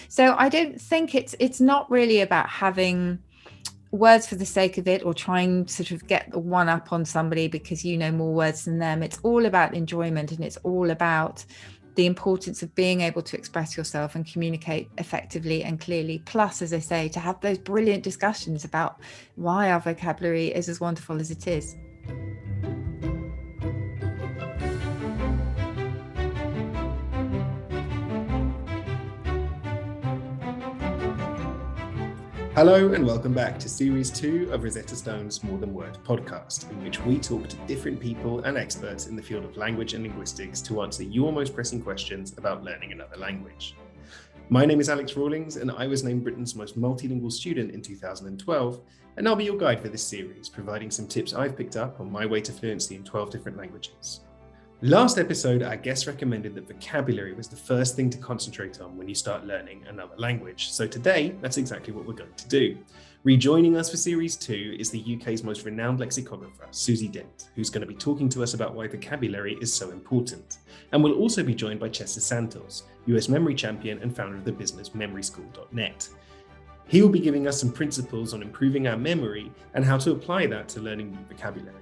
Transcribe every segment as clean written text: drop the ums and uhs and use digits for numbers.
So I don't think it's not really about having words for the sake of it or trying to sort of get the one up on somebody because you know more words than them. It's all about enjoyment, and it's all about the importance of being able to express yourself and communicate effectively and clearly. Plus, as I say, to have those brilliant discussions about why our vocabulary is as wonderful as it is. Hello and welcome back to Series 2 of Rosetta Stone's More Than Word podcast, in which we talk to different people and experts in the field of language and linguistics to answer your most pressing questions about learning another language. My name is Alex Rawlings, and I was named Britain's most multilingual student in 2012, and I'll be your guide for this series, providing some tips I've picked up on my way to fluency in 12 different languages. Last episode, our guest recommended that vocabulary was the first thing to concentrate on when you start learning another language. So today, that's exactly what we're going to do. Rejoining us for Series 2 is the UK's most renowned lexicographer, Susie Dent, who's going to be talking to us about why vocabulary is so important. And we'll also be joined by Chester Santos, US memory champion and founder of the business memoryschool.net. He will be giving us some principles on improving our memory and how to apply that to learning new vocabulary.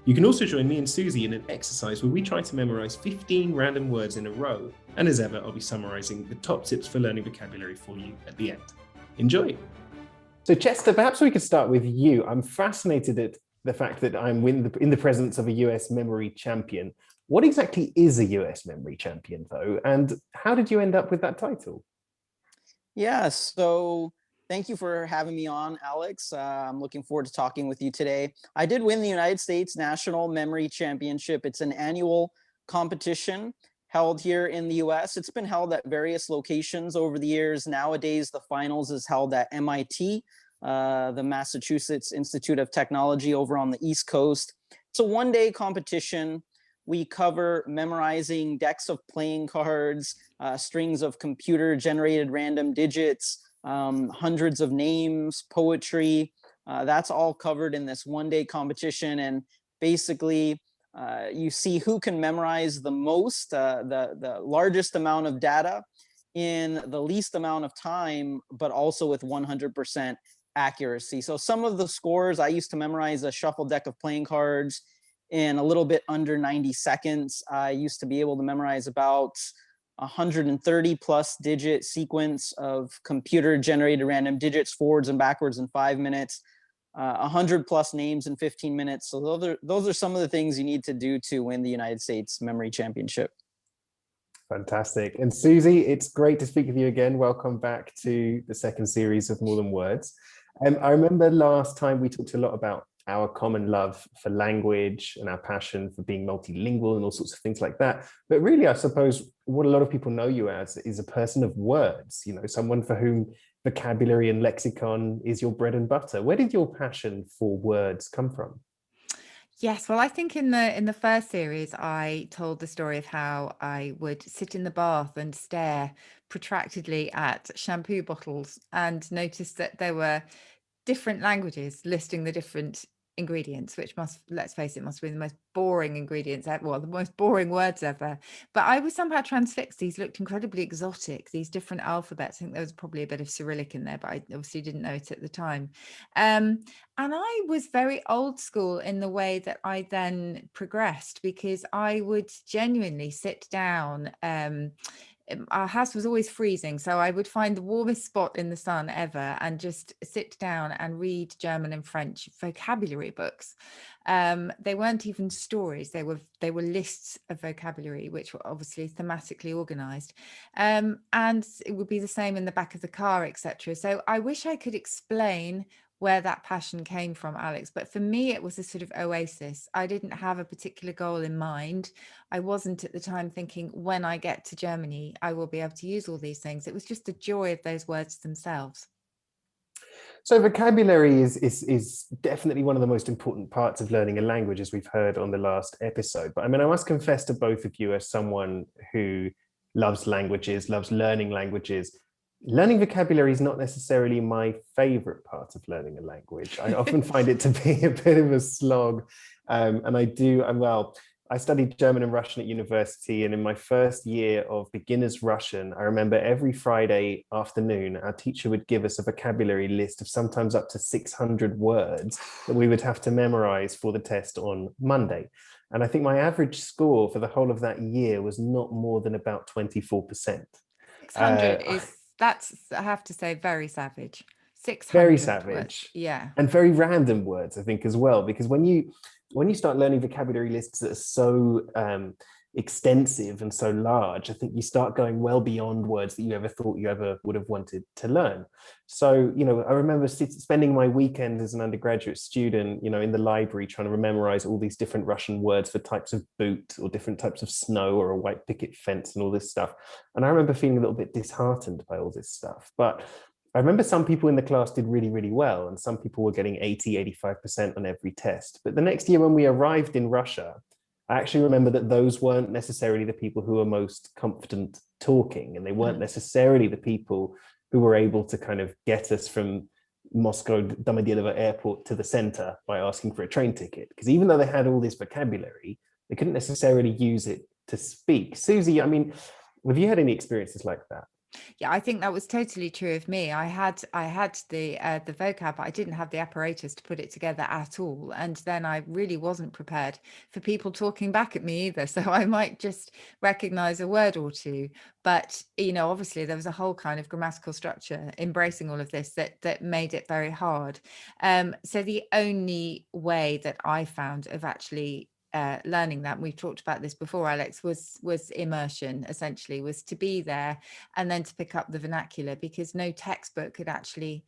You can also join me and Susie in an exercise where we try to memorize 15 random words in a row. And as ever, I'll be summarizing the top tips for learning vocabulary for you at the end. Enjoy. So Chester, perhaps we could start with you. I'm fascinated at the fact that I'm in the presence of a US memory champion. What exactly is a US memory champion though? And how did you end up with that title? Yeah, so thank you for having me on, Alex. I'm looking forward to talking with you today. I did win the United States National Memory Championship. It's an annual competition held here in the US. It's been held at various locations over the years. Nowadays, the finals is held at MIT, the Massachusetts Institute of Technology over on the East Coast. It's a one-day competition. We cover memorizing decks of playing cards, strings of computer-generated random digits, hundreds of names, poetry. That's all covered in this one-day competition. And basically, you see who can memorize the most, the largest amount of data in the least amount of time, but also with 100% accuracy. So some of the scores, I used to memorize a shuffled deck of playing cards in a little bit under 90 seconds. I used to be able to memorize about 130 plus digit sequence of computer generated random digits forwards and backwards in 5 minutes, 100 plus names in 15 minutes. So those are some of the things you need to do to win the United States Memory Championship. Fantastic. And Susie, it's great to speak with you again. Welcome back to the second series of More Than Words. I remember last time we talked a lot about our common love for language and our passion for being multilingual and all sorts of things like that. But really, I suppose what a lot of people know you as is a person of words, someone for whom vocabulary and lexicon is your bread and butter. Where did your passion for words come from? Yes, well, I think in the first series, I told the story of how I would sit in the bath and stare protractedly at shampoo bottles and notice that there were different languages listing the different ingredients, which let's face it, must be the most boring ingredients ever, well, the most boring words ever. But I was somehow transfixed. These looked incredibly exotic, these different alphabets. I think there was probably a bit of Cyrillic in there, but I obviously didn't know it at the time. And I was very old school in the way that I then progressed, because I would genuinely sit down. Our house was always freezing, so I would find the warmest spot in the sun ever and just sit down and read German and French vocabulary books. They weren't even stories; they were lists of vocabulary, which were obviously thematically organized, and it would be the same in the back of the car, etc. So I wish I could explain where that passion came from, Alex. But for me, it was a sort of oasis. I didn't have a particular goal in mind. I wasn't at the time thinking, when I get to Germany, I will be able to use all these things. It was just the joy of those words themselves. So vocabulary is definitely one of the most important parts of learning a language, as we've heard on the last episode. But I mean, I must confess to both of you, as someone who loves languages, loves learning languages, learning vocabulary is not necessarily my favorite part of learning a language. I often find it to be a bit of a slog. And I studied German and Russian at university, and in my first year of beginner's Russian, I remember every Friday afternoon, our teacher would give us a vocabulary list of sometimes up to 600 words that we would have to memorize for the test on Monday. And I think my average score for the whole of that year was not more than about 24%. 600 that's, I have to say, very savage. 600 Very words. savage. Yeah. And very random words, I think, as well, because when you start learning vocabulary lists that are so extensive and so large, I think you start going well beyond words that you ever thought you ever would have wanted to learn. So, I remember spending my weekend as an undergraduate student, in the library trying to memorize all these different Russian words for types of boot or different types of snow or a white picket fence and all this stuff. And I remember feeling a little bit disheartened by all this stuff. But I remember some people in the class did really, really well, and some people were getting 85% on every test. But the next year when we arrived in Russia, I actually remember that those weren't necessarily the people who were most confident talking, and they weren't necessarily the people who were able to kind of get us from Moscow Domodedovo airport to the center by asking for a train ticket. Because even though they had all this vocabulary, they couldn't necessarily use it to speak. Susie, I mean, have you had any experiences like that? Yeah, I think that was totally true of me. I had the vocab, but I didn't have the apparatus to put it together at all. And then I really wasn't prepared for people talking back at me either. So I might just recognize a word or two. But, obviously there was a whole kind of grammatical structure embracing all of this that made it very hard. So the only way that I found of actually learning that, and we've talked about this before, Alex, was immersion. Essentially was to be there and then to pick up the vernacular, because no textbook could actually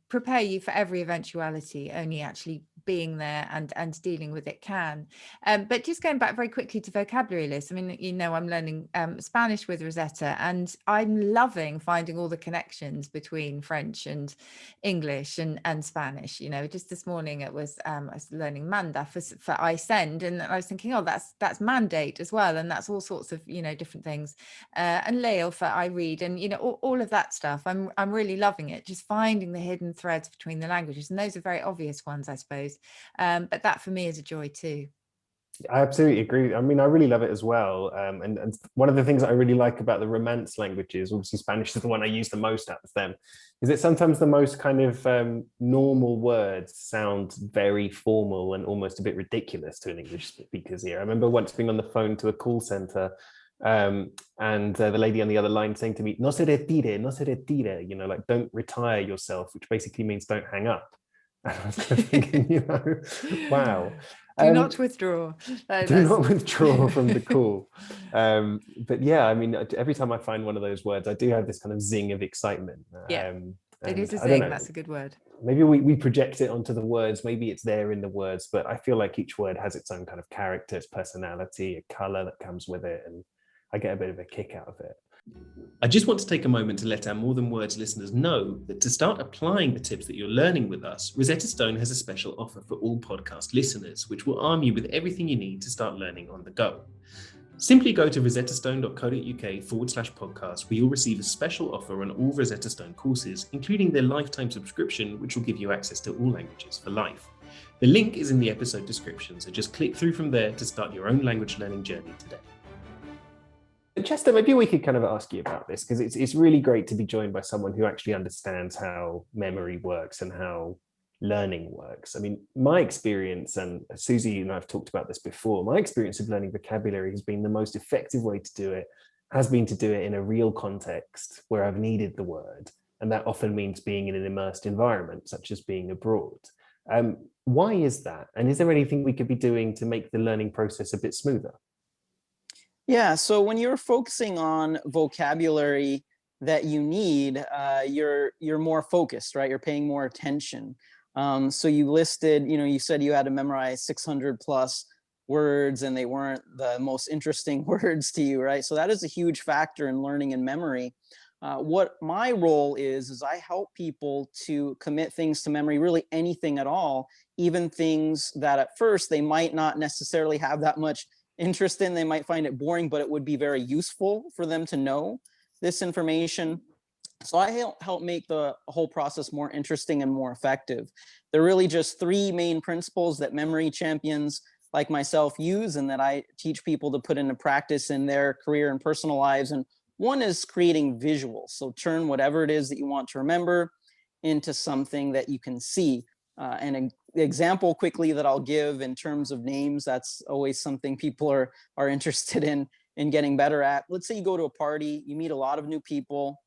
prepare you for every eventuality. Only actually being there and dealing with it can. But just going back very quickly to vocabulary lists, I mean, I'm learning Spanish with Rosetta, and I'm loving finding all the connections between French and English and Spanish. Just this morning I was learning manda for I send, and I was thinking, oh, that's mandate as well, and that's all sorts of different things, and leo for I read, and all of that stuff. I'm really loving it, just finding the hidden threads between the languages, and those are very obvious ones, I suppose, but that for me is a joy too. I absolutely agree. I mean, I really love it as well. And one of the things that I really like about the Romance languages, obviously Spanish is the one I use the most out of them, is that sometimes the most kind of normal words sound very formal and almost a bit ridiculous to an English speaker's ear. I remember once being on the phone to a call center, and the lady on the other line saying to me, no se retire, like don't retire yourself, which basically means don't hang up. And I was thinking, wow. Do not withdraw. Do not withdraw from the call. But yeah, I mean, every time I find one of those words, I do have this kind of zing of excitement. Yeah, it is a zing. That's a good word. Maybe we project it onto the words. Maybe it's there in the words, but I feel like each word has its own kind of character, its personality, a color that comes with it, and I get a bit of a kick out of it. I just want to take a moment to let our More Than Words listeners know that to start applying the tips that you're learning with us, Rosetta Stone has a special offer for all podcast listeners, which will arm you with everything you need to start learning on the go. Simply go to rosettastone.co.uk/podcast, where you'll receive a special offer on all Rosetta Stone courses, including their lifetime subscription, which will give you access to all languages for life. The link is in the episode description, so just click through from there to start your own language learning journey today. Chester, maybe we could kind of ask you about this, because it's really great to be joined by someone who actually understands how memory works and how learning works. I mean, my experience, and Susie and I've talked about this before, my experience of learning vocabulary has been the most effective way to do it has been to do it in a real context where I've needed the word. And that often means being in an immersed environment, such as being abroad. Why is that? And is there anything we could be doing to make the learning process a bit smoother? Yeah, so when you're focusing on vocabulary that you need, you're more focused, right? You're paying more attention. So you listed, you said you had to memorize 600 plus words, and they weren't the most interesting words to you, right? So that is a huge factor in learning and memory. What my role is I help people to commit things to memory, really anything at all, even things that at first they might not necessarily have that much interest in. They might find it boring, but it would be very useful for them to know this information. So I help make the whole process more interesting and more effective. There are really just three main principles that memory champions like myself use and that I teach people to put into practice in their career and personal lives. And one is creating visuals. So turn whatever it is that you want to remember into something that you can see. An example quickly that I'll give in terms of names, that's always something people are interested in getting better at. Let's say you go to a party, you meet a lot of new people.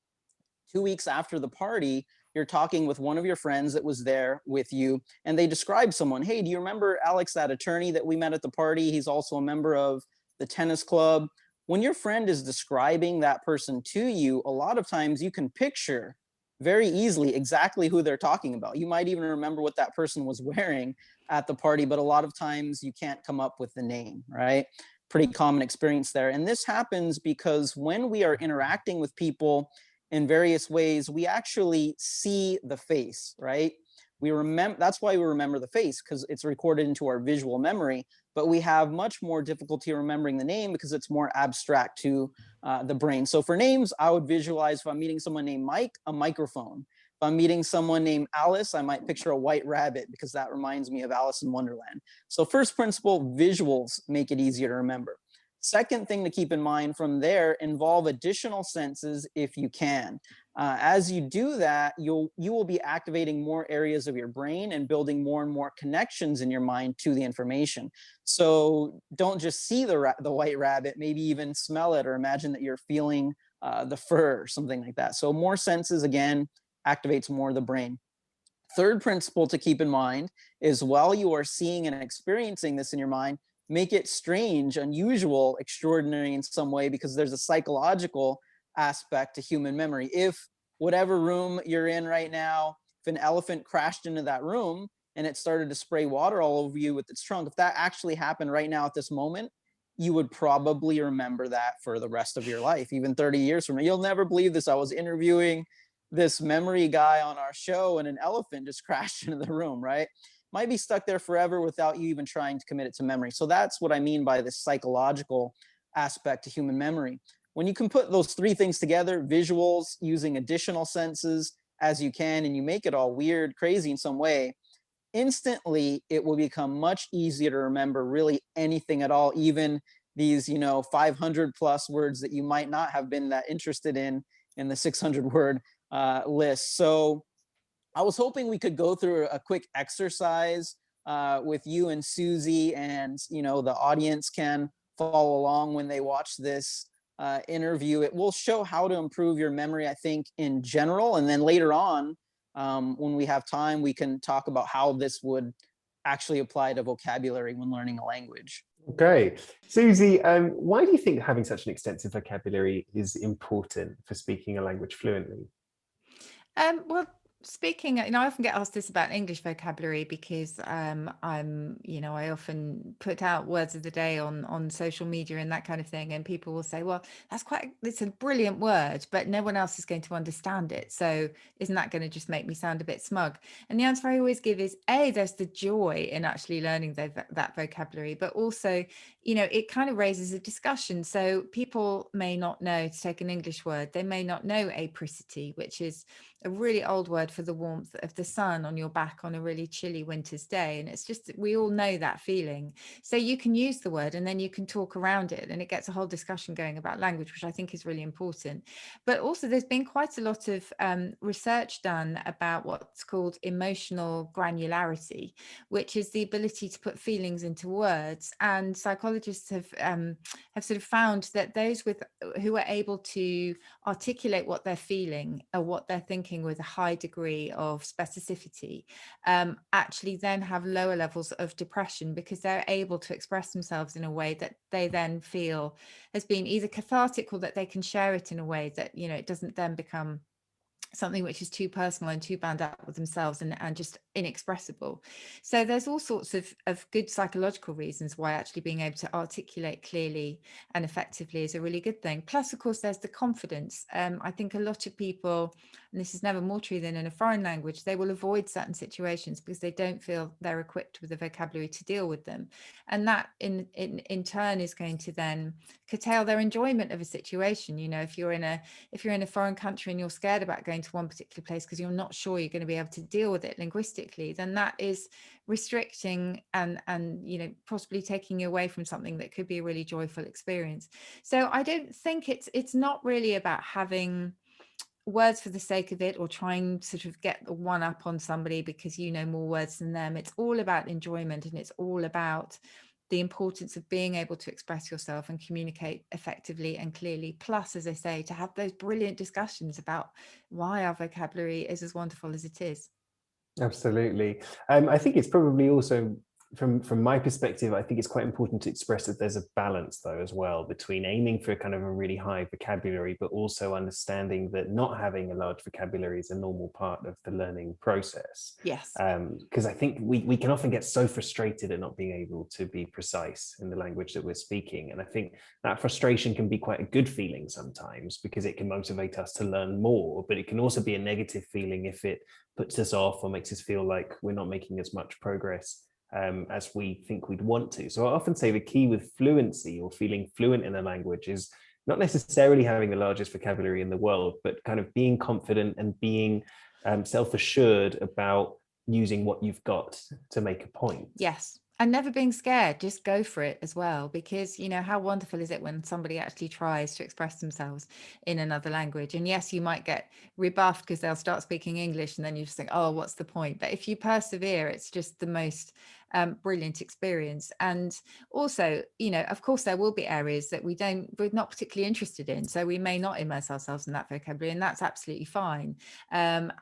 2 weeks after the party, you're talking with one of your friends that was there with you, and they describe someone. Hey, do you remember Alex, that attorney that we met at the party? He's also a member of the tennis club. When your friend is describing that person to you, a lot of times you can picture very easily exactly who they're talking about. You might even remember what that person was wearing at the party, but a lot of times you can't come up with the name, right? Pretty common experience there. And this happens because when we are interacting with people in various ways, we actually see the face, right? We remember, that's why we remember the face, because it's recorded into our visual memory, but we have much more difficulty remembering the name because it's more abstract to the brain. So for names, I would visualize, if I'm meeting someone named Mike, a microphone. If I'm meeting someone named Alice, I might picture a white rabbit because that reminds me of Alice in Wonderland. So first principle, visuals make it easier to remember. Second thing to keep in mind from there, involve additional senses if you can. As you do that, you will be activating more areas of your brain and building more and more connections in your mind to the information. So don't just see the white rabbit, maybe even smell it or imagine that you're feeling the fur or something like that. So more senses, again, activates more of the brain. Third principle to keep in mind is while you are seeing and experiencing this in your mind, make it strange, unusual, extraordinary in some way, because there's a psychological aspect to human memory. If whatever room you're in right now, if an elephant crashed into that room and it started to spray water all over you with its trunk, if that actually happened right now at this moment, you would probably remember that for the rest of your life, even 30 years from now. You'll never believe this. I was interviewing this memory guy on our show and an elephant just crashed into the room, right? Might be stuck there forever without you even trying to commit it to memory. So that's what I mean by this psychological aspect to human memory. When you can put those three things together, visuals, using additional senses as you can, and you make it all weird, crazy in some way, instantly it will become much easier to remember really anything at all, even these 500 plus words that you might not have been that interested in the 600 word list. So I was hoping we could go through a quick exercise with you and Susie, and the audience can follow along when they watch this interview. It will show how to improve your memory, I think, in general, and then later on, when we have time, we can talk about how this would actually apply to vocabulary when learning a language. Okay. Susie, why do you think having such an extensive vocabulary is important for speaking a language fluently? Well, speaking, I often get asked this about English vocabulary because I often put out words of the day on social media and that kind of thing, and people will say, "Well, it's a brilliant word, but no one else is going to understand it. So isn't that going to just make me sound a bit smug?" And the answer I always give is, A, there's the joy in actually learning that vocabulary, but also, it kind of raises a discussion. So people may not know, to take an English word, they may not know apricity, which is a really old word for the warmth of the sun on your back on a really chilly winter's day. And it's just, we all know that feeling. So you can use the word and then you can talk around it, and it gets a whole discussion going about language, which I think is really important. But also there's been quite a lot of research done about what's called emotional granularity, which is the ability to put feelings into words. And psychologists have sort of found that those who are able to articulate what they're feeling or what they're thinking with a high degree of specificity actually then have lower levels of depression, because they're able to express themselves in a way that they then feel has been either cathartic, or that they can share it in a way that it doesn't then become something which is too personal and too bound up with themselves and just inexpressible. So there's all sorts of good psychological reasons why actually being able to articulate clearly and effectively is a really good thing. Plus, of course, there's the confidence. I think a lot of people, and this is never more true than in a foreign language, they will avoid certain situations because they don't feel they're equipped with the vocabulary to deal with them. And that in turn is going to then curtail their enjoyment of a situation. If you're in a foreign country and you're scared about going to one particular place because you're not sure you're going to be able to deal with it linguistically, then that is restricting and possibly taking you away from something that could be a really joyful experience. So I don't think it's not really about having words for the sake of it, or trying to sort of get the one up on somebody because you know more words than them. It's all about enjoyment, and it's all about the importance of being able to express yourself and communicate effectively and clearly. Plus, as I say, to have those brilliant discussions about why our vocabulary is as wonderful as it is. Absolutely. I think it's probably also, from my perspective, I think it's quite important to express that there's a balance, though, as well, between aiming for kind of a really high vocabulary, but also understanding that not having a large vocabulary is a normal part of the learning process. Yes. Because I think we can often get so frustrated at not being able to be precise in the language that we're speaking. And I think that frustration can be quite a good feeling sometimes, because it can motivate us to learn more, but it can also be a negative feeling if it puts us off or makes us feel like we're not making as much progress as we think we'd want to. So I often say the key with fluency, or feeling fluent in a language, is not necessarily having the largest vocabulary in the world, but kind of being confident and being self-assured about using what you've got to make a point. Yes. And never being scared, just go for it as well, because how wonderful is it when somebody actually tries to express themselves in another language? And yes, you might get rebuffed because they'll start speaking English and then you just think, oh, what's the point? But if you persevere, it's just the most brilliant experience. And also, of course, there will be areas that we're not particularly interested in, so we may not immerse ourselves in that vocabulary, and that's absolutely fine. And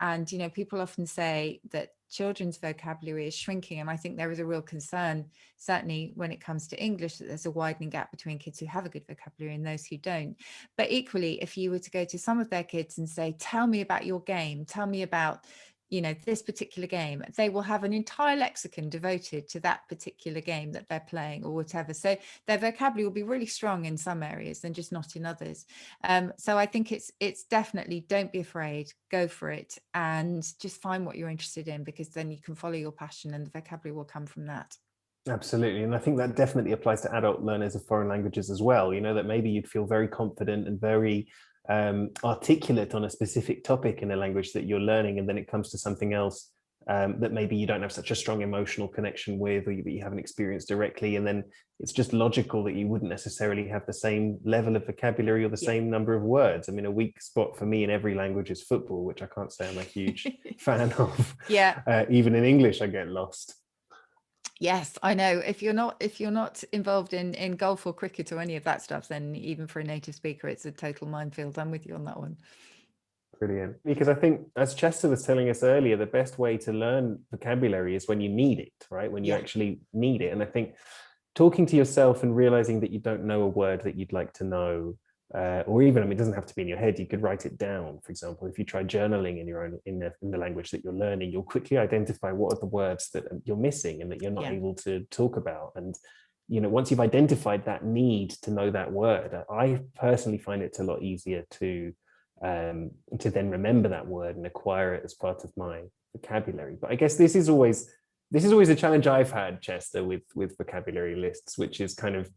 people often say that children's vocabulary is shrinking, and I think there is a real concern, certainly when it comes to English, that there's a widening gap between kids who have a good vocabulary and those who don't. But equally, if you were to go to some of their kids and say, tell me about your game, tell me about this particular game, they will have an entire lexicon devoted to that particular game that they're playing or whatever. So their vocabulary will be really strong in some areas and just not in others. So I think it's definitely, don't be afraid, go for it, and just find what you're interested in, because then you can follow your passion and the vocabulary will come from that. Absolutely. And I think that definitely applies to adult learners of foreign languages as well. That maybe you'd feel very confident and very articulate on a specific topic in a language that you're learning, and then it comes to something else that maybe you don't have such a strong emotional connection with, or that you haven't experienced directly, and then it's just logical that you wouldn't necessarily have the same level of vocabulary or the same number of words. I mean, a weak spot for me in every language is football, which I can't say I'm a huge fan of. Even in English I get lost. Yes, I know. If you're not involved in golf or cricket or any of that stuff, then even for a native speaker, it's a total minefield. I'm with you on that one. Brilliant. Because I think, as Chester was telling us earlier, the best way to learn vocabulary is when you need it, right? When you actually need it. And I think talking to yourself and realizing that you don't know a word that you'd like to know, or even, it doesn't have to be in your head, you could write it down. For example, if you try journaling in the language that you're learning, you'll quickly identify what are the words that you're missing and that you're not able to talk about. And once you've identified that need to know that word, I personally find it's a lot easier to then remember that word and acquire it as part of my vocabulary. But I guess this is always a challenge I've had, Chester, with vocabulary lists, which is kind of,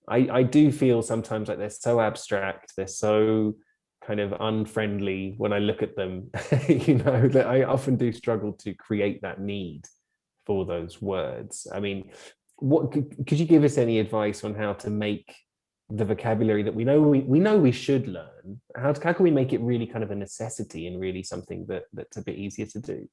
I do feel sometimes like they're so abstract, they're so kind of unfriendly when I look at them, that I often do struggle to create that need for those words. I mean, what could you give us any advice on how to make the vocabulary that we know we should learn? How can we make it really kind of a necessity and really something that's a bit easier to do?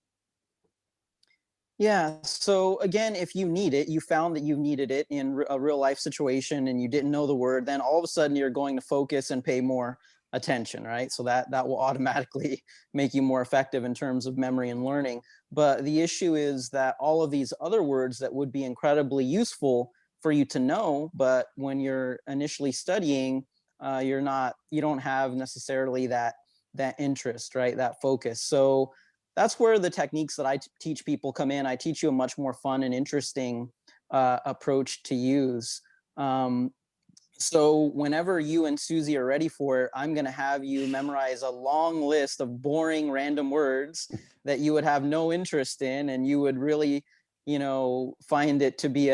Yeah. So again, if you need it, you found that you needed it in a real life situation and you didn't know the word, then all of a sudden you're going to focus and pay more attention, right? So that will automatically make you more effective in terms of memory and learning. But the issue is that all of these other words that would be incredibly useful for you to know, but when you're initially studying, you don't have necessarily that interest, right? That focus. So that's where the techniques that I teach people come in. I teach you a much more fun and interesting approach to use. So whenever you and Susie are ready for it, I'm going to have you memorize a long list of boring random words that you would have no interest in, and you would really, find it to be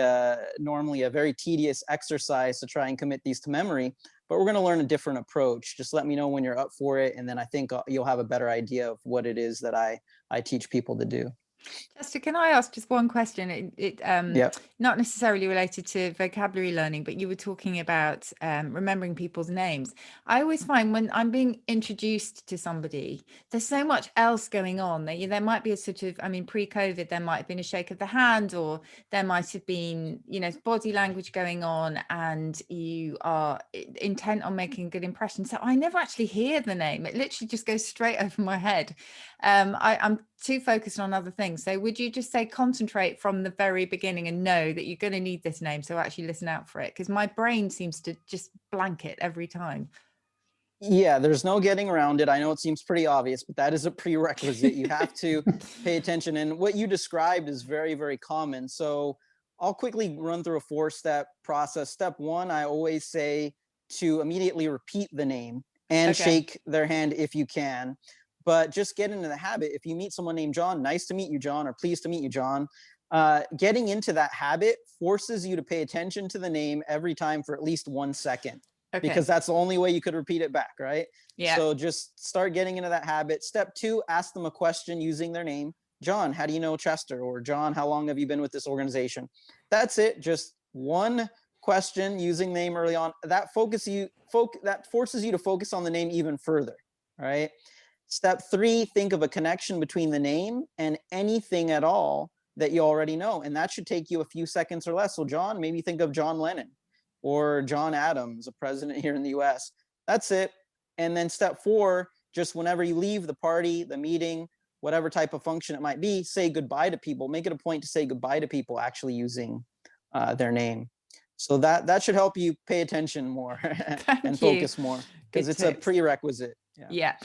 normally a very tedious exercise to try and commit these to memory. but we're going to learn a different approach. Just let me know when you're up for it, and then I think you'll have a better idea of what it is that I teach people to do. Chester, can I ask just one question? Yep. Not necessarily related to vocabulary learning, but you were talking about remembering people's names. I always find when I'm being introduced to somebody, there's so much else going on. There might be a sort of, I mean, pre-COVID, there might have been a shake of the hand, or there might have been, body language going on, and you are intent on making a good impression. So I never actually hear the name. It literally just goes straight over my head. I'm too focused on other things. So would you just say concentrate from the very beginning and know that you're going to need this name, so actually listen out for it? Because my brain seems to just blank it every time. Yeah, there's no getting around it. I know it seems pretty obvious, but that is a prerequisite. You have to pay attention. And what you described is very, very common. So I'll quickly run through a 4-step process. Step 1, I always say to immediately repeat the name and shake their hand if you can. But just get into the habit. If you meet someone named John, nice to meet you, John, or pleased to meet you, John. Getting into that habit forces you to pay attention to the name every time for at least 1 second, because that's the only way you could repeat it back, right? Yeah. So just start getting into that habit. Step 2, ask them a question using their name. John, how do you know Chester? Or John, how long have you been with this organization? That's it. Just one question using name early on. That forces you to focus on the name even further, right? Step 3, think of a connection between the name and anything at all that you already know. And that should take you a few seconds or less. So John, maybe think of John Lennon or John Adams, a president here in the US. That's it. And then step 4, just whenever you leave the party, the meeting, whatever type of function it might be, say goodbye to people. Make it a point to say goodbye to people actually using their name. So that should help you pay attention more and focus more, because it's a prerequisite. Yeah.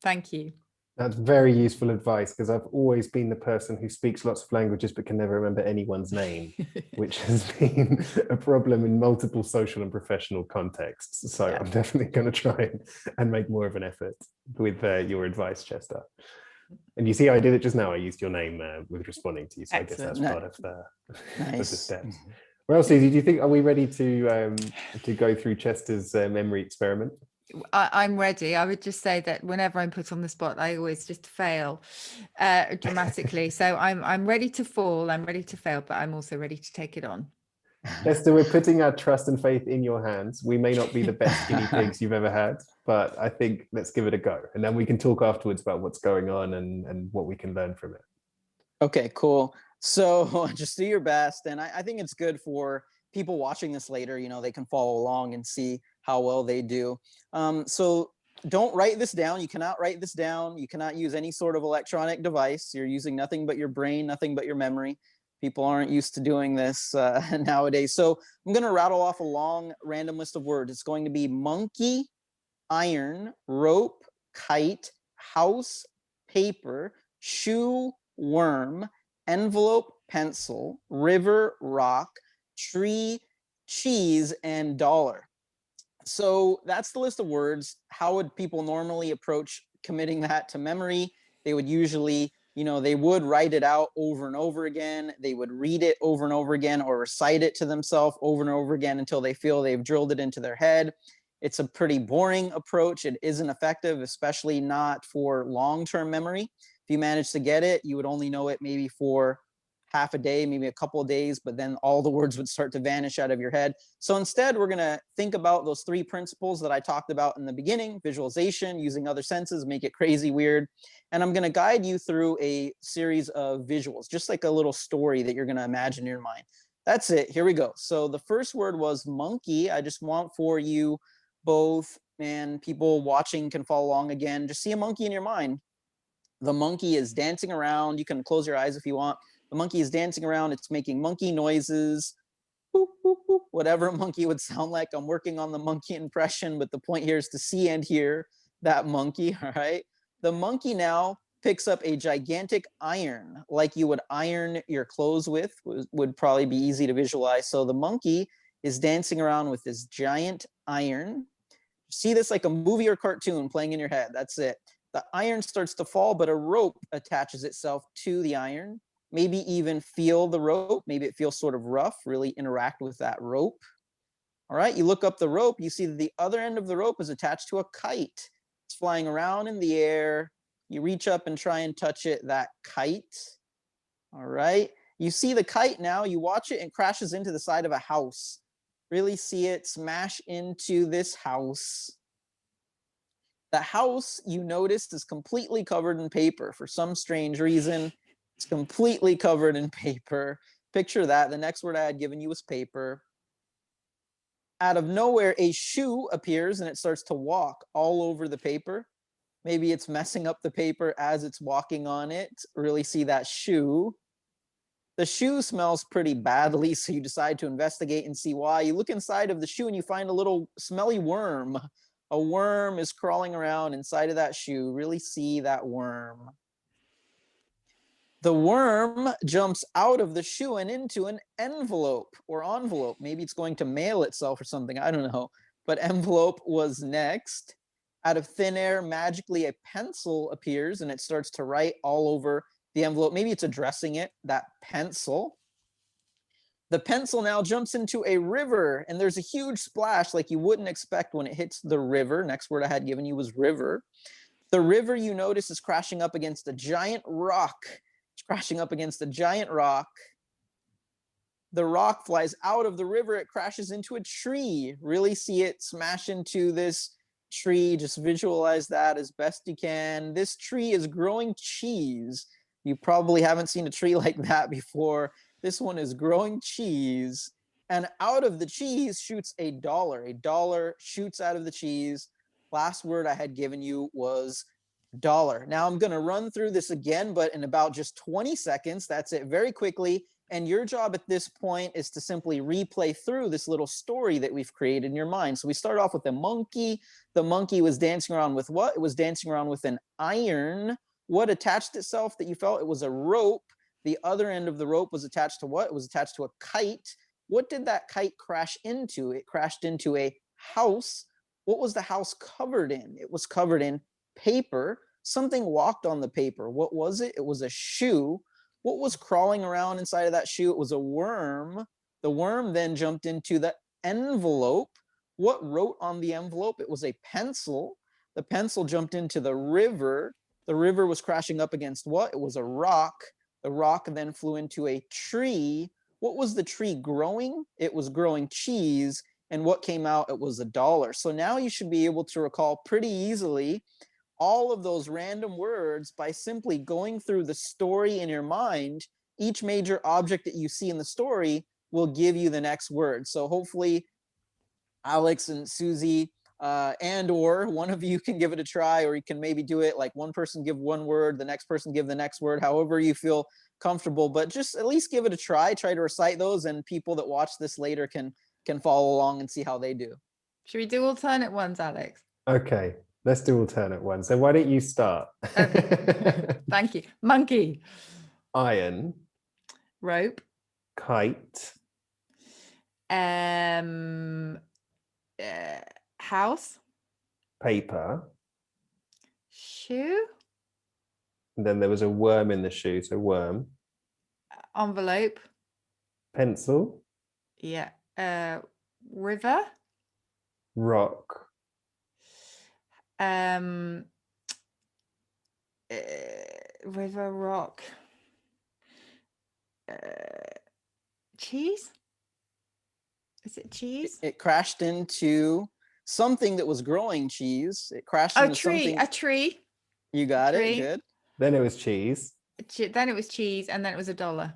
Thank you. That's very useful advice, because I've always been the person who speaks lots of languages but can never remember anyone's name, which has been a problem in multiple social and professional contexts. So I'm definitely going to try and make more of an effort with your advice, Chester. And you see, I did it just now. I used your name with responding to you. So Excellent. I guess that's part of the steps. Mm-hmm. Well, Susie, do you think, are we ready to go through Chester's memory experiment? I'm ready. I would just say that whenever I'm put on the spot, I always just fail dramatically. So I'm ready to fall. I'm ready to fail, but I'm also ready to take it on. Chester, we're putting our trust and faith in your hands. We may not be the best guinea pigs you've ever had, but I think let's give it a go. And then we can talk afterwards about what's going on and what we can learn from it. Okay, cool. So just do your best. And I think it's good for people watching this later, they can follow along and see how well they do. So don't write this down. You cannot write this down. You cannot use any sort of electronic device. You're using nothing but your brain, nothing but your memory. People aren't used to doing this nowadays. So I'm going to rattle off a long random list of words. It's going to be monkey, iron, rope, kite, house, paper, shoe, worm, envelope, pencil, river, rock, tree, cheese, and dollar. So that's the list of words. How would people normally approach committing that to memory? They would usually, they would write it out over and over again. They would read it over and over again, or recite it to themselves over and over again until they feel they've drilled it into their head. It's a pretty boring approach. It isn't effective, especially not for long-term memory. If you manage to get it, you would only know it maybe for half a day, maybe a couple of days, but then all the words would start to vanish out of your head. So instead, we're going to think about those 3 principles that I talked about in the beginning: visualization, using other senses, make it crazy weird. And I'm going to guide you through a series of visuals, just like a little story that you're going to imagine in your mind. That's it. Here we go. So the first word was monkey. I just want for you both, and people watching can follow along again. Just see a monkey in your mind. The monkey is dancing around. You can close your eyes if you want. The monkey is dancing around. It's making monkey noises, boop, boop, boop, whatever a monkey would sound like. I'm working on the monkey impression, but the point here is to see and hear that monkey, all right? The monkey now picks up a gigantic iron, like you would iron your clothes with, would probably be easy to visualize. So the monkey is dancing around with this giant iron. See this like a movie or cartoon playing in your head. That's it. The iron starts to fall, but a rope attaches itself to the iron. Maybe even feel the rope. Maybe it feels sort of rough. Really interact with that rope. All right, you look up the rope, you see that the other end of the rope is attached to a kite. It's flying around in the air. You reach up and try and touch it, that kite. All right, you see the kite now, you watch it and crashes into the side of a house. Really see it smash into this house. The house, you noticed, is completely covered in paper. For some strange reason, it's completely covered in paper. Picture that. The next word I had given you was paper. Out of nowhere, a shoe appears and it starts to walk all over the paper. Maybe it's messing up the paper as it's walking on it. Really see that shoe. The shoe smells pretty badly, so you decide to investigate and see why. You look inside of the shoe and you find a little smelly worm. A worm is crawling around inside of that shoe. Really see that worm. The worm jumps out of the shoe and into an envelope or envelope. Maybe it's going to mail itself or something. I don't know. But envelope was next. Out of thin air, magically a pencil appears and it starts to write all over the envelope. Maybe it's addressing it, that pencil. The pencil now jumps into a river and there's a huge splash like you wouldn't expect when it hits the river. Next word I had given you was river. The river, you notice, is crashing up against a giant rock. It's crashing up against a giant rock. The rock flies out of the river. It crashes into a tree. Really see it smash into this tree. Just visualize that as best you can. This tree is growing cheese. You probably haven't seen a tree like that before. This one is growing cheese. And out of the cheese shoots a dollar. A dollar shoots out of the cheese. Last word I had given you was dollar. Now I'm going to run through this again, but in about just 20 seconds. That's it, very quickly. And your job at this point is to simply replay through this little story that we've created in your mind. So we start off with the monkey. The monkey was dancing around with what? It was dancing around with an iron. What attached itself that you felt? It was a rope. The other end of the rope was attached to what? It was attached to a kite. What did that kite crash into? It crashed into a house. What was the house covered in? It was covered in paper. Something walked on the paper. What was it? It was a shoe. What was crawling around inside of that shoe? It was a worm. The worm then jumped into the envelope. What wrote on the envelope? It was a pencil. The pencil jumped into the river. The river was crashing up against what? It was a rock. The rock then flew into a tree. What was the tree growing? It was growing cheese. And what came out? It was a dollar. So now you should be able to recall pretty easily all of those random words by simply going through the story in your mind. Each major object that you see in the story will give you the next word. So hopefully Alex and Susie and or one of you can give it a try, or you can maybe do it like one person give one word, the next person give the next word, however you feel comfortable, but just at least give it a try to recite those, and people that watch this later can follow along and see how they do. Should we do alternate ones, Alex? Okay, let's do alternate ones. So why don't you start? Okay. Thank you. Monkey. Iron. Rope. Kite. House. Paper. Shoe. And then there was a worm in the shoe, so worm. Envelope. Pencil. Yeah. River. Rock. River, rock. Cheese. Is it cheese? It crashed into something that was growing cheese. It crashed into something. A tree. You got it. Good. Then it was cheese. Then it was cheese, and then it was a dollar.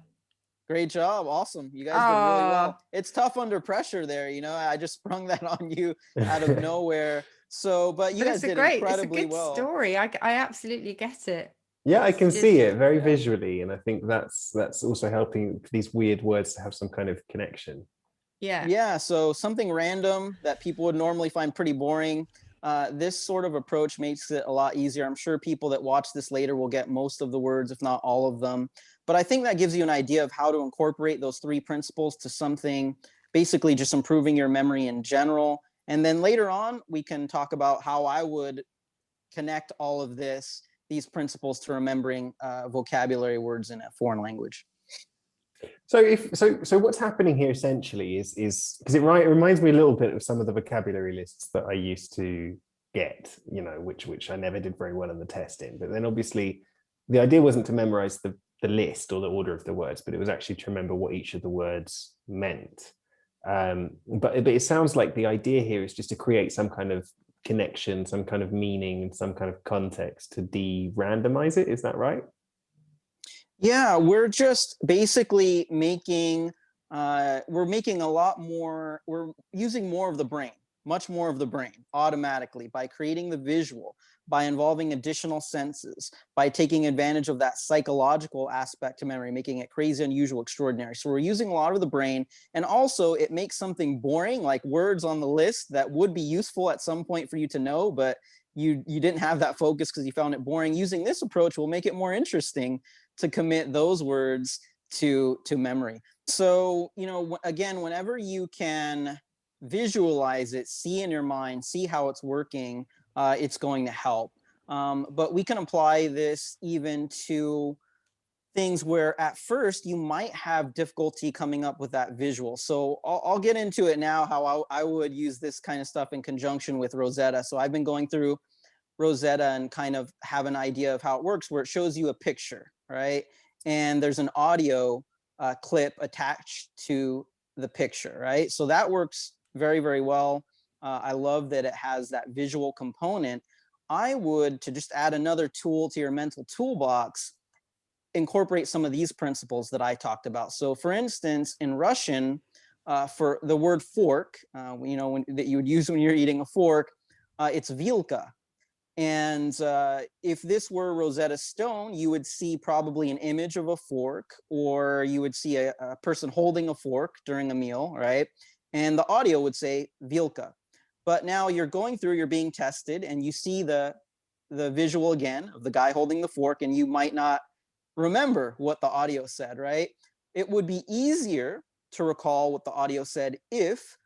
Great job. Awesome. You guys did really well. It's tough under pressure there. You know, I just sprung that on you out of nowhere. So, but you guys did incredibly well. It's a good story. I absolutely get it. Yeah, I can see it very visually. And I think that's also helping these weird words to have some kind of connection. Yeah. Yeah. So something random that people would normally find pretty boring. This sort of approach makes it a lot easier. I'm sure people that watch this later will get most of the words, if not all of them. But I think that gives you an idea of how to incorporate those three principles to something, basically just improving your memory in general. And then later on, we can talk about how I would connect all of these principles to remembering vocabulary words in a foreign language. So what's happening here essentially is because it reminds me a little bit of some of the vocabulary lists that I used to get, which I never did very well in the test in. But then obviously the idea wasn't to memorize the list or the order of the words, but it was actually to remember what each of the words meant. But it sounds like the idea here is just to create some kind of connection, some kind of meaning, some kind of context to de-randomize it. Is that right? Yeah, we're just basically making, we're using more of the brain, much more of the brain automatically by creating the visual, by involving additional senses, by taking advantage of that psychological aspect to memory, making it crazy, unusual, extraordinary. So we're using a lot of the brain, and also it makes something boring, like words on the list that would be useful at some point for you to know, but you didn't have that focus because you found it boring. Using this approach will make it more interesting to commit those words to memory. So, again, whenever you can visualize it, see in your mind, see how it's working, it's going to help. But we can apply this even to things where at first you might have difficulty coming up with that visual. So I'll get into it now, how I would use this kind of stuff in conjunction with Rosetta. So I've been going through Rosetta and kind of have an idea of how it works, where it shows you a picture, right? And there's an audio clip attached to the picture, right? So that works very, very well. I love that it has that visual component. I would, to just add another tool to your mental toolbox, incorporate some of these principles that I talked about. So for instance, in Russian, for the word fork, that you would use when you're eating a fork, it's vilka. And if this were Rosetta Stone, you would see probably an image of a fork, or you would see a person holding a fork during a meal, right? And the audio would say vilka. But now you're going through, you're being tested, and you see the visual again of the guy holding the fork, and you might not remember what the audio said, right? It would be easier to recall what the audio said if,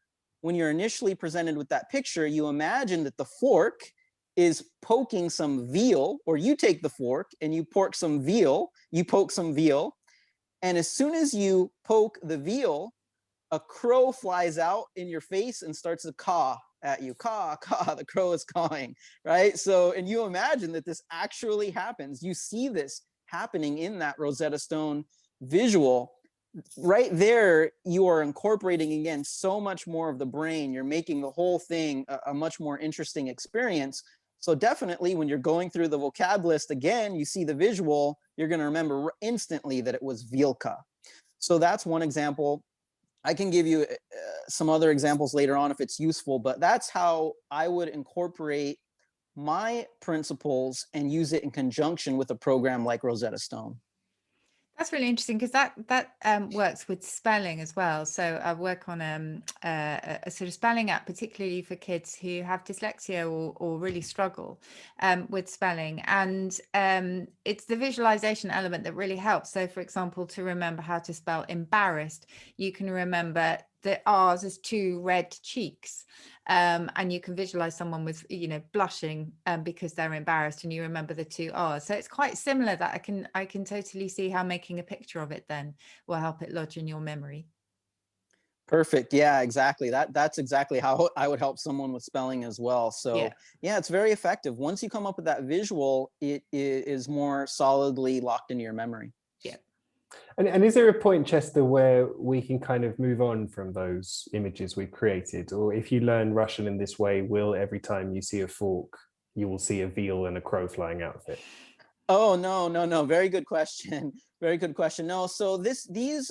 when you're initially presented with that picture, you imagine that the fork is poking some veal, or you take the fork and you poke some veal, and as soon as you poke the veal, a crow flies out in your face and starts to caw at you. Caw, caw, the crow is cawing, right? So, and you imagine that this actually happens. You see this happening in that Rosetta Stone visual. Right there, you are incorporating, again, so much more of the brain. You're making the whole thing a much more interesting experience. So definitely when you're going through the vocab list again, you see the visual, you're going to remember instantly that it was vilka. So that's one example. I can give you some other examples later on if it's useful, but that's how I would incorporate my principles and use it in conjunction with a program like Rosetta Stone. That's really interesting, because that works with spelling as well. So I work on a sort of spelling app, particularly for kids who have dyslexia or really struggle with spelling. And it's the visualization element that really helps. So, for example, to remember how to spell embarrassed, you can remember the R's as two red cheeks. And you can visualize someone with, blushing because they're embarrassed, and you remember the two R's. So it's quite similar. That I can totally see how making a picture of it then will help it lodge in your memory. Perfect. Yeah, exactly. That's exactly how I would help someone with spelling as well. So yeah, it's very effective. Once you come up with that visual, it is more solidly locked into your memory. Yeah. And is there a point, Chester, where we can kind of move on from those images we've created? Or if you learn Russian in this way, will every time you see a fork, you will see a veal and a crow flying out of it? Oh, no. Very good question. Very good question. No, so these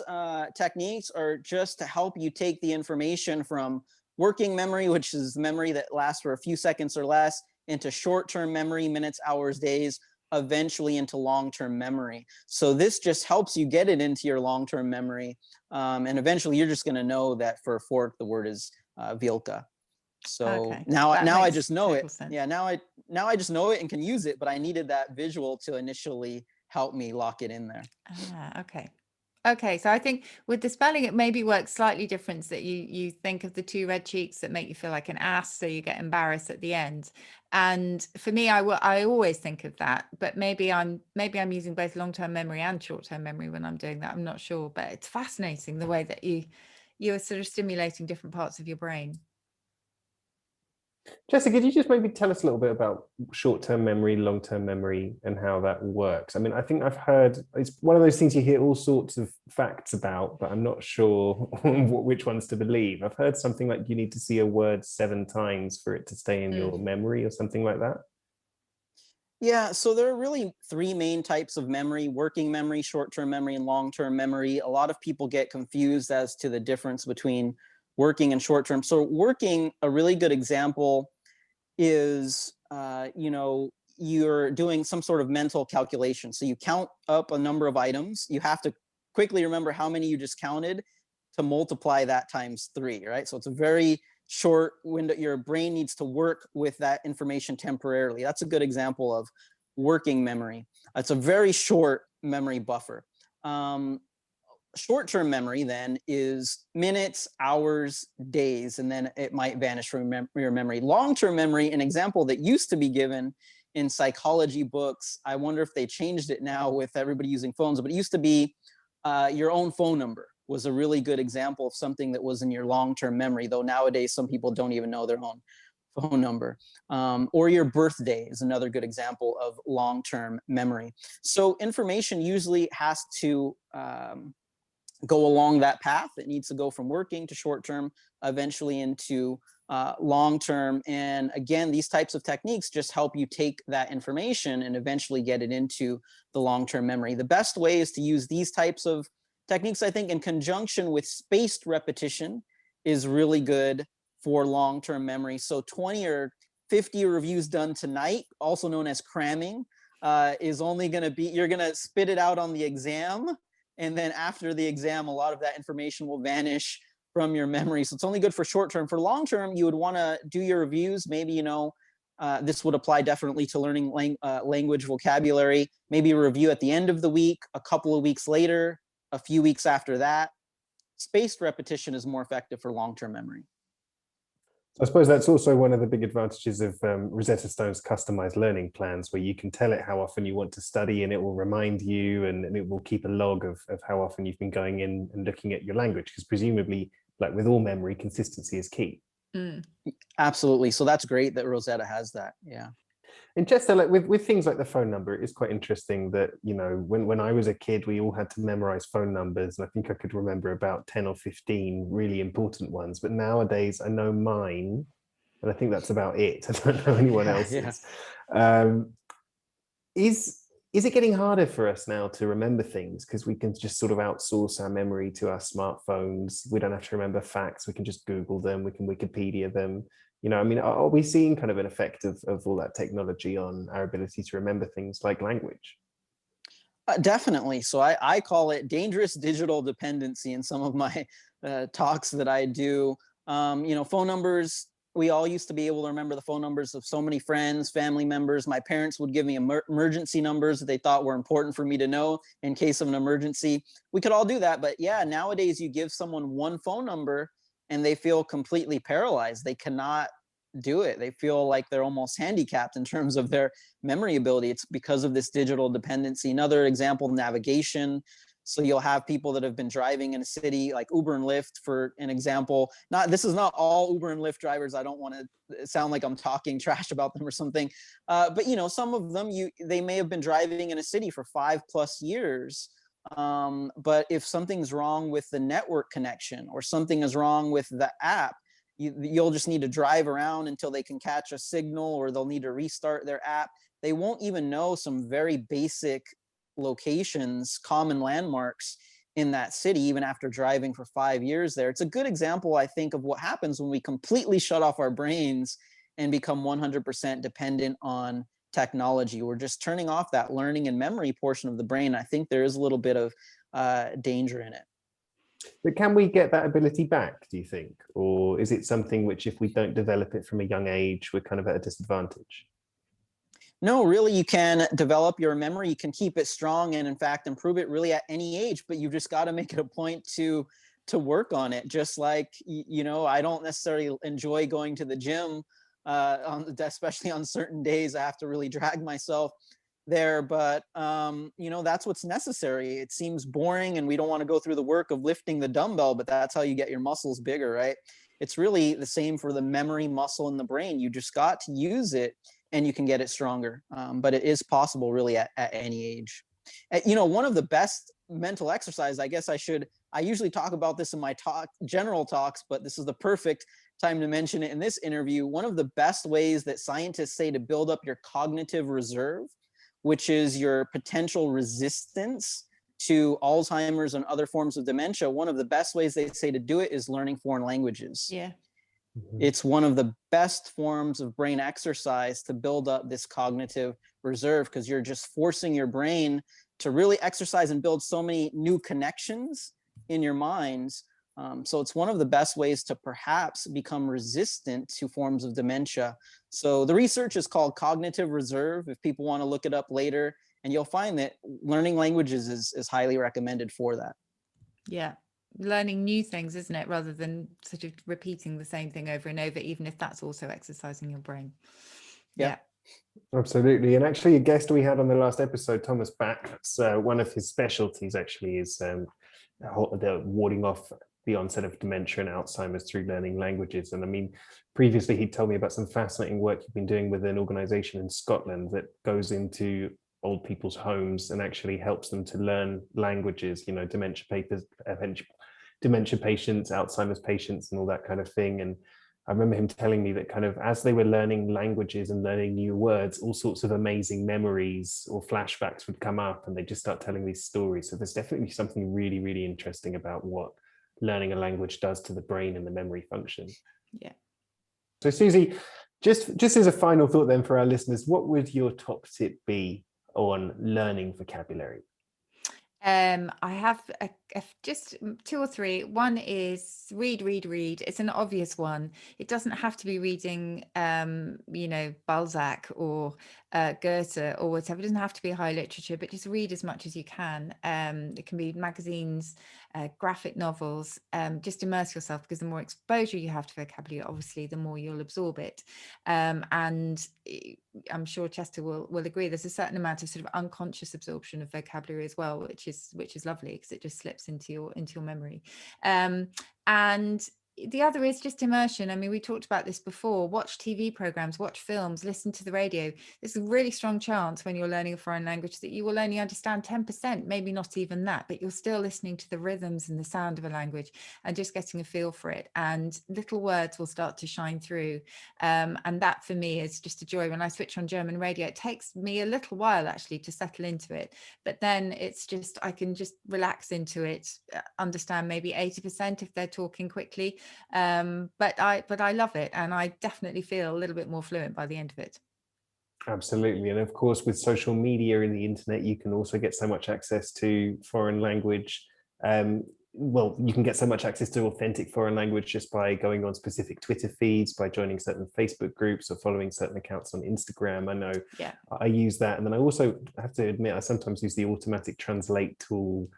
techniques are just to help you take the information from working memory, which is memory that lasts for a few seconds or less, into short-term memory, minutes, hours, days, eventually into long-term memory. So this just helps you get it into your long-term memory. And eventually you're just going to know that for fork, the word is vilka. So Okay. now I just know it. Sense. Yeah, now I just know it and can use it, but I needed that visual to initially help me lock it in there. Okay. Okay, so I think with the spelling, it maybe works slightly different, that you think of the two red cheeks that make you feel like an ass, so you get embarrassed at the end. And for me, I always think of that, but maybe I'm using both long-term memory and short-term memory when I'm doing that. I'm not sure, but it's fascinating the way that you are sort of stimulating different parts of your brain. Jessica, could you just maybe tell us a little bit about short-term memory, long-term memory, and how that works? I mean, I think I've heard, it's one of those things you hear all sorts of facts about, but I'm not sure which ones to believe. I've heard something like you need to see a word 7 times for it to stay in your memory or something like that. Yeah, so there are really 3 main types of memory: working memory, short-term memory, and long-term memory. A lot of people get confused as to the difference between working and short-term. So working, a really good example is, you're doing some sort of mental calculation. So you count up a number of items. You have to quickly remember how many you just counted to multiply that times 3, right? So it's a very short window. Your brain needs to work with that information temporarily. That's a good example of working memory. It's a very short memory buffer. Short-term memory then is minutes, hours, days, and then it might vanish from your memory. Long-term memory, an example that used to be given in psychology books, I wonder if they changed it now with everybody using phones, but it used to be your own phone number was a really good example of something that was in your long-term memory, though nowadays some people don't even know their own phone number. Or your birthday is another good example of long-term memory. So information usually has to go along that path. It needs to go from working to short-term, eventually into long-term. And again, these types of techniques just help you take that information and eventually get it into the long-term memory. The best way is to use these types of techniques, I think, in conjunction with spaced repetition is really good for long-term memory. So 20 or 50 reviews done tonight, also known as cramming, is only going to be, you're going to spit it out on the exam. And then after the exam, a lot of that information will vanish from your memory. So it's only good for short term. For long term, you would want to do your reviews. Maybe, this would apply definitely to learning language vocabulary. Maybe a review at the end of the week, a couple of weeks later, a few weeks after that. Spaced repetition is more effective for long-term memory. So I suppose that's also one of the big advantages of Rosetta Stone's customized learning plans, where you can tell it how often you want to study and it will remind you, and it will keep a log of how often you've been going in and looking at your language, because presumably, like with all memory, consistency is key. Absolutely. So that's great that Rosetta has that. Yeah. And Chester, like with things like the phone number, it is quite interesting that, when I was a kid, we all had to memorize phone numbers. And I think I could remember about 10 or 15 really important ones. But nowadays I know mine, and I think that's about it. I don't know anyone else's. Is it getting harder for us now to remember things because we can just sort of outsource our memory to our smartphones? We don't have to remember facts. We can just Google them. We can Wikipedia them. Are we seeing kind of an effect of all that technology on our ability to remember things like language? Definitely. So I call it dangerous digital dependency in some of my talks that I do. Phone numbers, we all used to be able to remember the phone numbers of so many friends, family members. My parents would give me emergency numbers that they thought were important for me to know in case of an emergency. We could all do that. But yeah, nowadays you give someone one phone number and they feel completely paralyzed. They cannot do it. They feel like they're almost handicapped in terms of their memory ability. It's because of this digital dependency. Another example, navigation. So you'll have people that have been driving in a city, like Uber and Lyft, for an example. This is not all Uber and Lyft drivers. I don't want to sound like I'm talking trash about them or something. But some of them, they may have been driving in a city for 5+ years. But if something's wrong with the network connection or something is wrong with the app, you'll just need to drive around until they can catch a signal, or they'll need to restart their app. They won't even know some very basic locations, common landmarks in that city, even after driving for 5 years there. It's a good example, I think, of what happens when we completely shut off our brains and become 100% dependent on technology. We're just turning off that learning and memory portion of the brain. I think there is a little bit of danger in it. But can we get that ability back, do you think? Or is it something which, if we don't develop it from a young age, we're kind of at a disadvantage? No, really, you can develop your memory. You can keep it strong and, in fact, improve it really at any age. But you just got to make it a point to work on it. Just like I don't necessarily enjoy going to the gym, especially on certain days. I have to really drag myself there, but that's what's necessary. It seems boring, and we don't want to go through the work of lifting the dumbbell, but that's how you get your muscles bigger, right? It's really the same for the memory muscle in the brain. You just got to use it and you can get it stronger. But it is possible really at any age. One of the best mental exercise, I usually talk about this in my general talks, but this is the perfect time to mention it in this interview. One of the best ways that scientists say to build up your cognitive reserve, which is your potential resistance to Alzheimer's and other forms of dementia, one of the best ways they say to do it is learning foreign languages. Yeah. It's one of the best forms of brain exercise to build up this cognitive reserve, because you're just forcing your brain to really exercise and build so many new connections in your minds. So it's one of the best ways to perhaps become resistant to forms of dementia. So the research is called cognitive reserve, if people want to look it up later, and you'll find that learning languages is highly recommended for that. Yeah. Learning new things, isn't it? Rather than sort of repeating the same thing over and over, even if that's also exercising your brain. Yeah. Absolutely. And actually, a guest we had on the last episode, Thomas Back, so one of his specialties actually is the warding off the onset of dementia and Alzheimer's through learning languages. And I mean, previously he told me about some fascinating work you've been doing with an organization in Scotland that goes into old people's homes and actually helps them to learn languages, dementia patients, Alzheimer's patients, and all that kind of thing. And I remember him telling me that kind of as they were learning languages and learning new words, all sorts of amazing memories or flashbacks would come up, and they just start telling these stories. So there's definitely something really, really interesting about what learning a language does to the brain and the memory function. Yeah. So Susie, just as a final thought then for our listeners, what would your top tip be on learning vocabulary? I have just two or three. One is read. It's an obvious one. It doesn't have to be reading, Balzac or Goethe or whatever. It doesn't have to be high literature, but just read as much as you can. It can be magazines, graphic novels. Just immerse yourself, because the more exposure you have to vocabulary, obviously, the more you'll absorb it. And I'm sure Chester will agree. There's a certain amount of sort of unconscious absorption of vocabulary as well, which is lovely, because it just slips into your memory. And the other is just immersion. I mean, we talked about this before. Watch TV programs, watch films, listen to the radio. There's a really strong chance when you're learning a foreign language that you will only understand 10%, maybe not even that, but you're still listening to the rhythms and the sound of a language and just getting a feel for it. And little words will start to shine through. And that for me is just a joy. When I switch on German radio, it takes me a little while actually to settle into it. But then it's just, I can just relax into it, understand maybe 80% if they're talking quickly. But I love it, and I definitely feel a little bit more fluent by the end of it. Absolutely. And of course, with social media and the internet, you can also get so much access to foreign language. You can get so much access to authentic foreign language just by going on specific Twitter feeds, by joining certain Facebook groups or following certain accounts on Instagram. I know I use that. And then I also have to admit, I sometimes use the automatic translate tool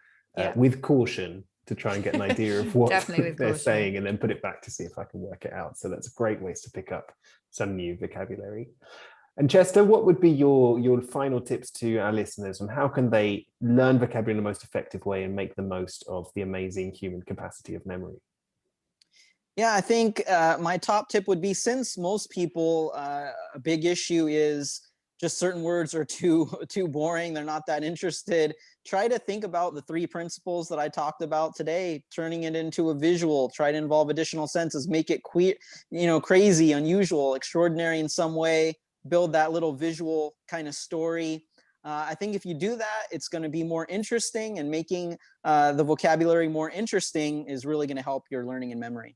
with caution, to try and get an idea of what they're saying, and then put it back to see if I can work it out. So that's a great way to pick up some new vocabulary. And Chester, what would be your final tips to our listeners on how can they learn vocabulary in the most effective way and make the most of the amazing human capacity of memory? Yeah, I think my top tip would be, since most people, a big issue is just certain words are too boring, they're not that interested, try to think about the three principles that I talked about today, turning it into a visual, try to involve additional senses, make it crazy, unusual, extraordinary in some way, build that little visual kind of story. I think if you do that, it's going to be more interesting, and making the vocabulary more interesting is really going to help your learning and memory.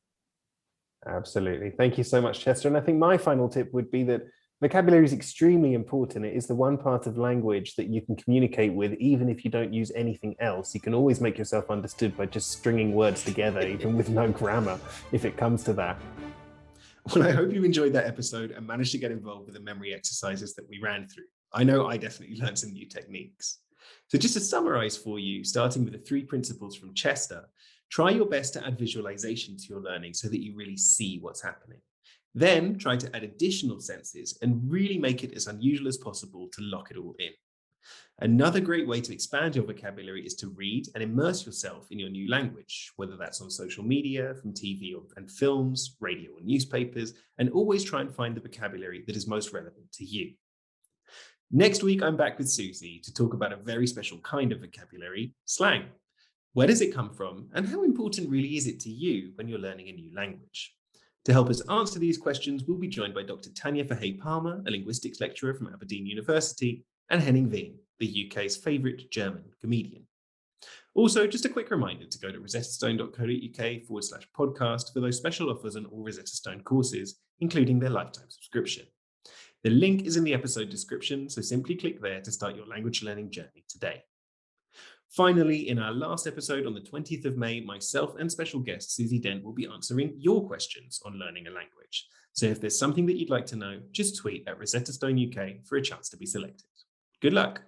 Absolutely. Thank you so much, Chester. And I think my final tip would be that vocabulary is extremely important. It is the one part of language that you can communicate with, even if you don't use anything else. You can always make yourself understood by just stringing words together, even with no grammar, if it comes to that. Well, I hope you enjoyed that episode and managed to get involved with the memory exercises that we ran through. I know I definitely learned some new techniques. So just to summarize for you, starting with the 3 principles from Chester, try your best to add visualization to your learning so that you really see what's happening. Then try to add additional senses and really make it as unusual as possible to lock it all in. Another great way to expand your vocabulary is to read and immerse yourself in your new language, whether that's on social media, from TV and films, radio and newspapers, and always try and find the vocabulary that is most relevant to you. Next week, I'm back with Susie to talk about a very special kind of vocabulary, slang. Where does it come from, and how important really is it to you when you're learning a new language? To help us answer these questions, we'll be joined by Dr. Tanya Verhey-Palmer, a linguistics lecturer from Aberdeen University, and Henning Ween, the UK's favourite German comedian. Also, just a quick reminder to go to rosettastone.co.uk/podcast for those special offers on all Rosetta Stone courses, including their lifetime subscription. The link is in the episode description, so simply click there to start your language learning journey today. Finally, in our last episode on the 20th of May, myself and special guest Susie Dent will be answering your questions on learning a language. So if there's something that you'd like to know, just tweet at Rosetta Stone UK for a chance to be selected. Good luck.